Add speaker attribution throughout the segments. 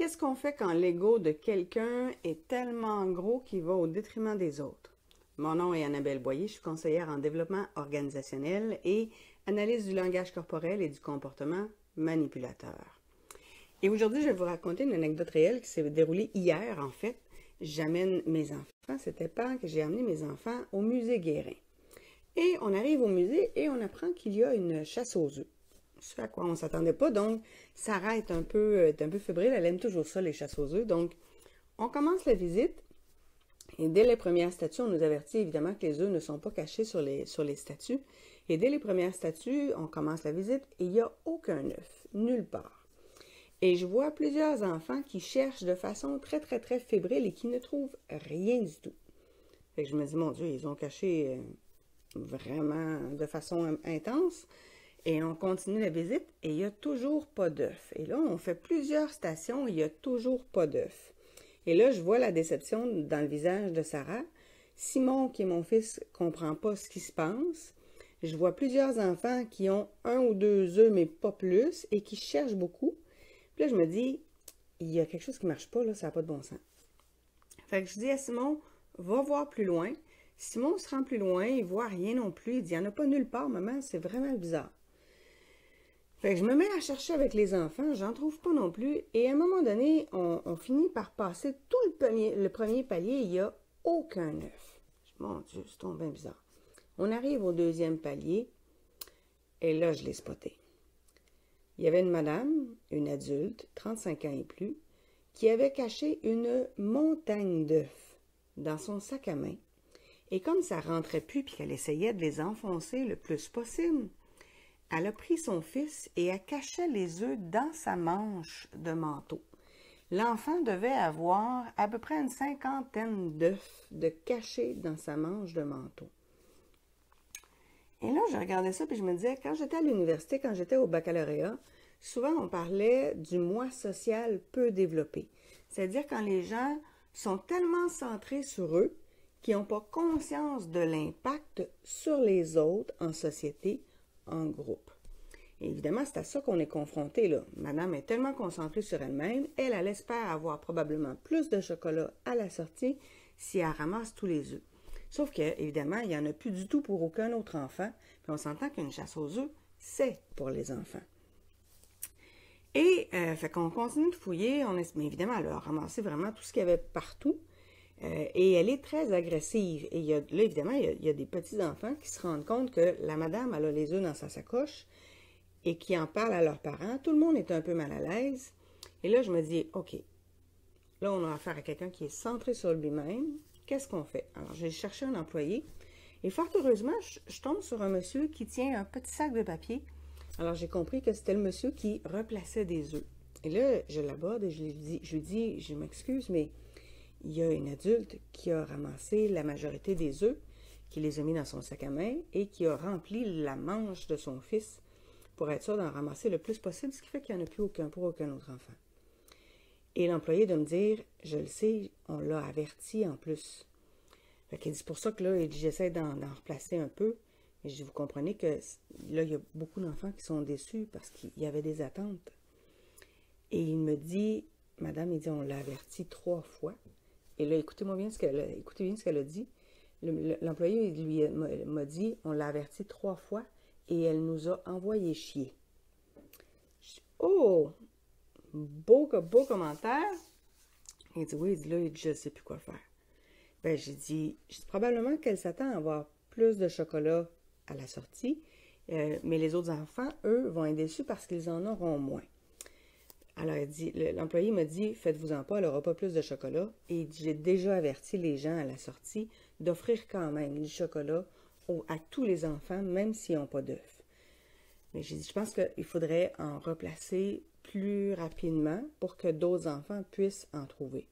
Speaker 1: Qu'est-ce qu'on fait quand l'ego de quelqu'un est tellement gros qu'il va au détriment des autres? Mon nom est Annabelle Boyer, je suis conseillère en développement organisationnel et analyse du langage corporel et du comportement manipulateur. Et aujourd'hui, je vais vous raconter une anecdote réelle qui s'est déroulée hier, en fait. J'amène mes enfants, c'était pas que j'ai amené mes enfants au musée Guérin. Et on arrive au musée et on apprend qu'il y a une chasse aux œufs. Ce à quoi on ne s'attendait pas, donc Sarah est un peu fébrile, elle aime toujours ça, les chasses aux œufs. Donc, on commence la visite et dès les premières statues, on nous avertit évidemment que les œufs ne sont pas cachés sur les statues. Et dès les premières statues, on commence la visite et il n'y a aucun œuf, nulle part. Et je vois plusieurs enfants qui cherchent de façon très fébrile et qui ne trouvent rien du tout. Fait que je me dis, mon Dieu, ils ont caché vraiment de façon intense. Et on continue la visite et il n'y a toujours pas d'œuf. Et là, on fait plusieurs stations et il n'y a toujours pas d'œuf. Et là, je vois la déception dans le visage de Sarah. Simon, qui est mon fils, ne comprend pas ce qui se passe. Je vois plusieurs enfants qui ont 1 ou 2 œufs, mais pas plus, et qui cherchent beaucoup. Puis là, je me dis, il y a quelque chose qui ne marche pas, là, ça n'a pas de bon sens. Fait que je dis à Simon, va voir plus loin. Simon se rend plus loin, il ne voit rien non plus. Il dit, il n'y en a pas nulle part, maman, c'est vraiment bizarre. Fait que je me mets à chercher avec les enfants, j'en trouve pas non plus. Et à un moment donné, on finit par passer tout le premier palier, il n'y a aucun œuf. Mon Dieu, c'est tombé bizarre. On arrive au 2e palier, et là, je l'ai spoté. Il y avait une madame, une adulte, 35 ans et plus, qui avait caché une montagne d'œufs dans son sac à main. Et comme ça rentrait plus, puis qu'elle essayait de les enfoncer le plus possible, elle a pris son fils et elle cachait les œufs dans sa manche de manteau. L'enfant devait avoir à peu près une 50aine d'œufs de cachés dans sa manche de manteau. Et là, je regardais ça et je me disais, quand j'étais à l'université, quand j'étais au baccalauréat, souvent on parlait du moi social peu développé. C'est-à-dire quand les gens sont tellement centrés sur eux qu'ils n'ont pas conscience de l'impact sur les autres en société, en groupe. Et évidemment, c'est à ça qu'on est confronté là. Madame est tellement concentrée sur elle-même, elle espère avoir probablement plus de chocolat à la sortie si elle ramasse tous les œufs. Sauf que, évidemment, il n'y en a plus du tout pour aucun autre enfant. Puis on s'entend qu'une chasse aux œufs, c'est pour les enfants. Et fait qu'on continue de fouiller, mais évidemment, elle a ramassé vraiment tout ce qu'il y avait partout. Et elle est très agressive. Et là, évidemment, il y a des petits-enfants qui se rendent compte que la madame, elle a les œufs dans sa sacoche et qui en parlent à leurs parents. Tout le monde est un peu mal à l'aise. Et là, je me dis, OK, là, on a affaire à quelqu'un qui est centré sur lui-même. Qu'est-ce qu'on fait? Alors, j'ai cherché un employé. Et fort heureusement, je tombe sur un monsieur qui tient un petit sac de papier. Alors, j'ai compris que c'était le monsieur qui replaçait des œufs. Et là, je l'aborde et je lui dis, je m'excuse, mais il y a une adulte qui a ramassé la majorité des œufs, qui les a mis dans son sac à main et qui a rempli la manche de son fils pour être sûr d'en ramasser le plus possible, ce qui fait qu'il n'y en a plus aucun pour aucun autre enfant. Et l'employé de me dire, je le sais, on l'a averti en plus. Fait qu'il dit, c'est pour ça que là, j'essaie d'en replacer un peu. Et je dis, vous comprenez que là, il y a beaucoup d'enfants qui sont déçus parce qu'il y avait des attentes. Et il me dit, madame, il dit, on l'a averti 3 fois. Et là, écoutez bien ce qu'elle a dit. L'employé lui m'a dit, on l'a averti 3 fois et elle nous a envoyé chier. Je dis, oh! Beau commentaire. Il dit, oui, là, je ne sais plus quoi faire. Ben, j'ai dit, probablement qu'elle s'attend à avoir plus de chocolat à la sortie, mais les autres enfants, eux, vont être déçus parce qu'ils en auront moins. Alors, l'employé m'a dit, faites-vous-en pas, elle n'aura pas plus de chocolat. Et j'ai déjà averti les gens à la sortie d'offrir quand même du chocolat à tous les enfants, même s'ils n'ont pas d'œufs. Mais j'ai dit, je pense qu'il faudrait en replacer plus rapidement pour que d'autres enfants puissent en trouver.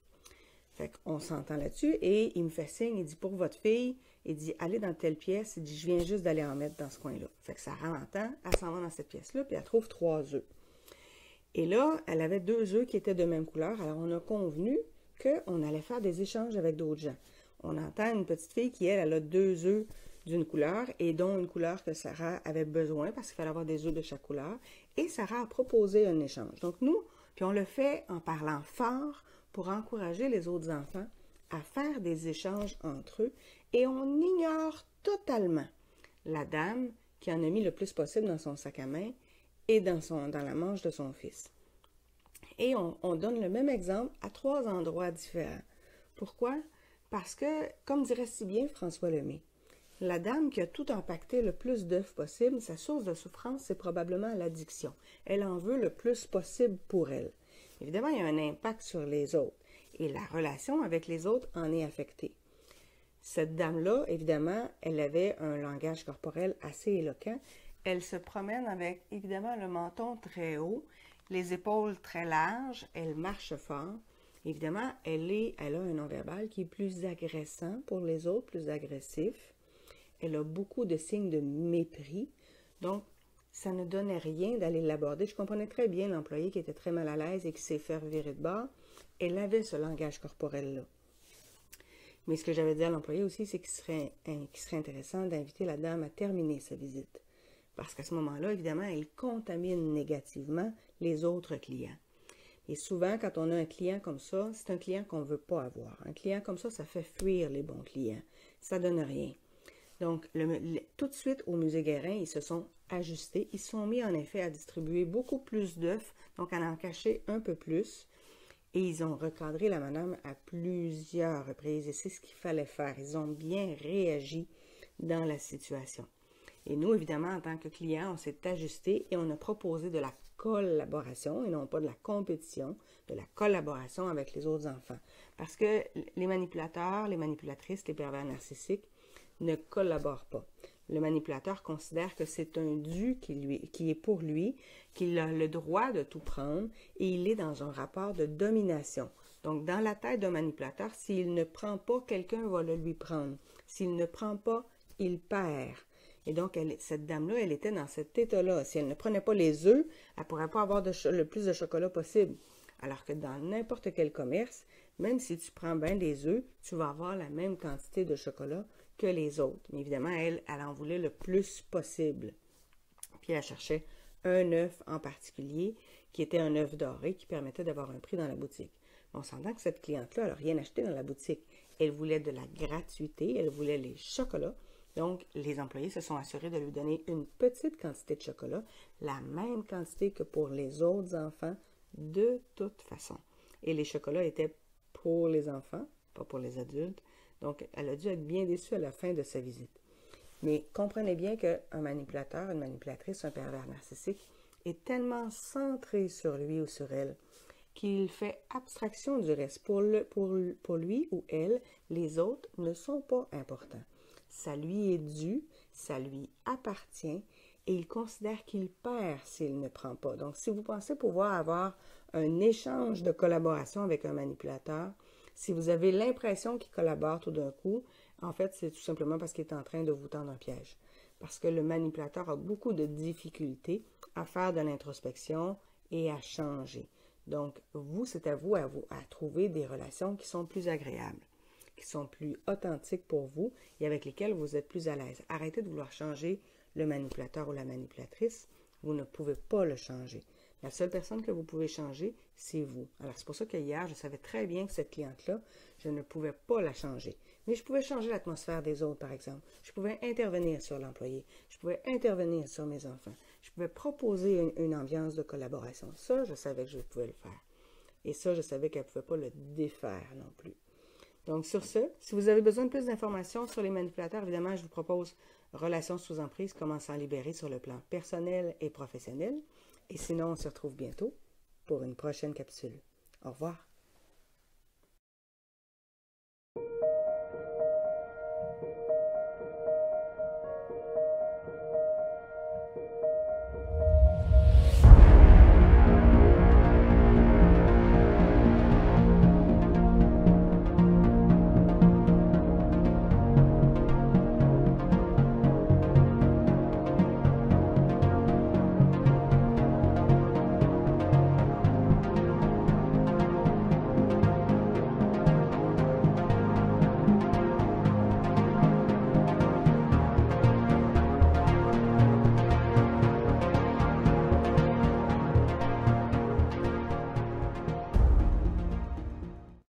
Speaker 1: Fait qu'on s'entend là-dessus et il me fait signe, il dit, pour votre fille, il dit, allez dans telle pièce, il dit, je viens juste d'aller en mettre dans ce coin-là. Fait que ça rend en temps, elle s'en va dans cette pièce-là, puis elle trouve 3 œufs. Et là, elle avait 2 œufs qui étaient de même couleur, alors on a convenu qu'on allait faire des échanges avec d'autres gens. On entend une petite fille qui, elle a 2 œufs d'une couleur et dont une couleur que Sarah avait besoin parce qu'il fallait avoir des œufs de chaque couleur. Et Sarah a proposé un échange. Donc nous, Puis on le fait en parlant fort pour encourager les autres enfants à faire des échanges entre eux et on ignore totalement la dame qui en a mis le plus possible dans son sac à main et dans la manche de son fils. Et on donne le même exemple à 3 endroits différents. Pourquoi? Parce que, comme dirait si bien François Lemay, la dame qui a tout empaqueté le plus d'œufs possible, sa source de souffrance, c'est probablement l'addiction. Elle en veut le plus possible pour elle. Évidemment, il y a un impact sur les autres et la relation avec les autres en est affectée. Cette dame-là, évidemment, elle avait un langage corporel assez éloquent. Elle se promène avec, évidemment, le menton très haut, les épaules très larges, elle marche fort. Évidemment, elle a un non-verbal qui est plus agressant pour les autres, plus agressif. Elle a beaucoup de signes de mépris. Donc, ça ne donnait rien d'aller l'aborder. Je comprenais très bien l'employé qui était très mal à l'aise et qui s'est fait virer de bord. Elle avait ce langage corporel-là. Mais ce que j'avais dit à l'employé aussi, c'est qu'il serait intéressant d'inviter la dame à terminer sa visite. Parce qu'à ce moment-là, évidemment, elle contamine négativement les autres clients. Et souvent, quand on a un client comme ça, c'est un client qu'on ne veut pas avoir. Un client comme ça fait fuir les bons clients. Ça ne donne rien. Donc, tout de suite, au musée Guérin, ils se sont ajustés. Ils se sont mis, en effet, à distribuer beaucoup plus d'œufs, donc à en cacher un peu plus. Et ils ont recadré la madame à plusieurs reprises. Et c'est ce qu'il fallait faire. Ils ont bien réagi dans la situation. Et nous, évidemment, en tant que clients, on s'est ajusté et on a proposé de la collaboration et non pas de la compétition, de la collaboration avec les autres enfants. Parce que les manipulateurs, les manipulatrices, les pervers narcissiques ne collaborent pas. Le manipulateur considère que c'est un dû qui est pour lui, qu'il a le droit de tout prendre et il est dans un rapport de domination. Donc, dans la tête d'un manipulateur, s'il ne prend pas, quelqu'un va le lui prendre. S'il ne prend pas, il perd. Et donc, cette dame-là, elle était dans cet état-là. Si elle ne prenait pas les œufs, elle ne pourrait pas avoir le plus de chocolat possible. Alors que dans n'importe quel commerce, même si tu prends bien des œufs, tu vas avoir la même quantité de chocolat que les autres. Mais évidemment, elle en voulait le plus possible. Puis elle cherchait un œuf en particulier, qui était un œuf doré, qui permettait d'avoir un prix dans la boutique. On s'entend que cette cliente-là, elle n'a rien acheté dans la boutique. Elle voulait de la gratuité, elle voulait les chocolats. Donc, les employés se sont assurés de lui donner une petite quantité de chocolat, la même quantité que pour les autres enfants, de toute façon. Et les chocolats étaient pour les enfants, pas pour les adultes. Donc, elle a dû être bien déçue à la fin de sa visite. Mais comprenez bien qu'un manipulateur, une manipulatrice, un pervers narcissique est tellement centré sur lui ou sur elle qu'il fait abstraction du reste. Pour lui ou elle, les autres ne sont pas importants. Ça lui est dû, ça lui appartient et il considère qu'il perd s'il ne prend pas. Donc, si vous pensez pouvoir avoir un échange de collaboration avec un manipulateur, si vous avez l'impression qu'il collabore tout d'un coup, en fait, c'est tout simplement parce qu'il est en train de vous tendre un piège. Parce que le manipulateur a beaucoup de difficultés à faire de l'introspection et à changer. Donc, c'est à vous à trouver des relations qui sont plus agréables, qui sont plus authentiques pour vous et avec lesquelles vous êtes plus à l'aise. Arrêtez de vouloir changer le manipulateur ou la manipulatrice. Vous ne pouvez pas le changer. La seule personne que vous pouvez changer, c'est vous. Alors, c'est pour ça que hier, je savais très bien que cette cliente-là, je ne pouvais pas la changer. Mais je pouvais changer l'atmosphère des autres, par exemple. Je pouvais intervenir sur l'employé. Je pouvais intervenir sur mes enfants. Je pouvais proposer une ambiance de collaboration. Ça, je savais que je pouvais le faire. Et ça, je savais qu'elle ne pouvait pas le défaire non plus. Donc, sur ce, si vous avez besoin de plus d'informations sur les manipulateurs, évidemment, je vous propose Relations sous emprise, comment s'en libérer sur le plan personnel et professionnel. Et sinon, on se retrouve bientôt pour une prochaine capsule. Au revoir.